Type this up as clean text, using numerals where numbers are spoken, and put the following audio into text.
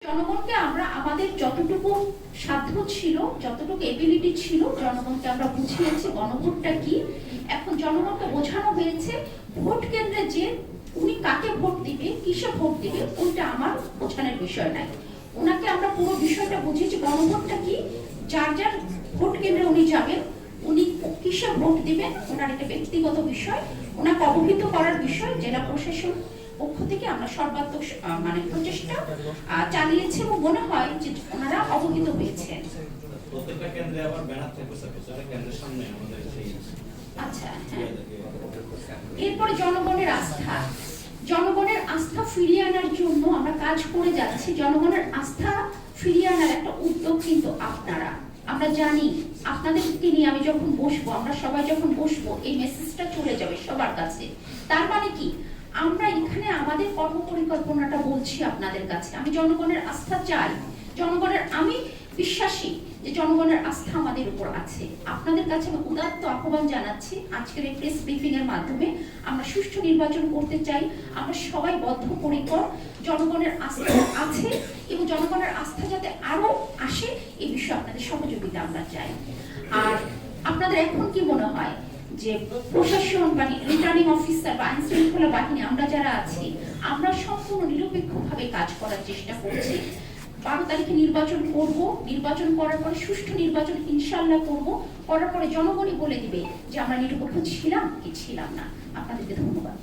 জনগণকে আমরা আমাদের যতটুকু সাধ্য ছিল, যতটুকু এবিলিটি ছিল, জনগণকে আমরা বুঝিয়েছি গণভোটটা কি। এখন জনগণকে বোঝানো হয়েছে ভোট কেন্দ্রে যে উনি কাকে ভোট দিবে, কিসে ভোট দিবে, ওইটা আমার বোঝানোর বিষয় নাই। ওনাকে আমরা পুরো বিষয়টা বুঝিয়েছি গণভোটটা কি, যার যার ভোট কেন্দ্রে উনি যাবেন, উনি কিসে ভোট দিবেন ওনার একটা ব্যক্তিগত বিষয়, ওনাকে অবহিত করার বিষয় জেলা প্রশাসন পক্ষ থেকে আমরা সর্বাত্মক প্রচেষ্টা চালিয়েছি এবং মনে হয় যে ওনারা অবহিত হয়েছেন। প্রত্যেকটা কেন্দ্রে আবার ব্যানার থাকবে স্যার, প্রত্যেকটা কেন্দ্রের সামনে আমাদের সেই আচ্ছা, হ্যাঁ। এরপরে জনগণের আস্থা, জনগণের আস্থা ফিরিয়ে আনার জন্য আমরা কাজ করে যাচ্ছি। জনগণের আস্থা ফিরিয়ে আনার একটা উদ্যোগ কিন্তু আপনারা, আমরা জানি আপনাদেরকে নিয়ে আমি যখন বসবো, আমরা সবাই যখন বসবো, এই মেসেজটা চলে যাবে সবার কাছে। তার মানে কি, আমরা এখানে আমাদের কর্মপরিকল্পনাটা বলছি আপনাদের কাছে। আমি জনগণের আস্থা চাই, জনগণের, আমি বিশ্বাসী যে জনগণের আস্থা আমাদের উপর আছে। আপনাদের কাছে আমি উদাত্ত আহ্বান জানাচ্ছি, আজকের এই প্রেস ব্রিফিং এর মাধ্যমে আমরা সুষ্ঠু নির্বাচন করতে চাই। আমরা সবাই বদ্ধপরিকর, জনগণের আস্থা আছে এবং জনগণের আস্থা যাতে আরো আসে এই বিষয়ে আপনাদের সহযোগিতা আমরা চাই। আর আপনাদের এখন কি মনে হয় যে প্রশাসন বা রিটার্নিং অফিসার বা আইন শৃঙ্খলা বাহিনী আমরা যারা আছি, আমরা সম্পূর্ণ নিরপেক্ষভাবে কাজ করার চেষ্টা করছি। 12 তারিখে নির্বাচন করব, নির্বাচন করার পরে সুষ্ঠু নির্বাচন ইনশাআল্লাহ করব, করার পরে জনগণই বলে দিবে যে আমরা নিরপেক্ষ ছিলাম কি ছিলাম না। আপনাদেরকে ধন্যবাদ।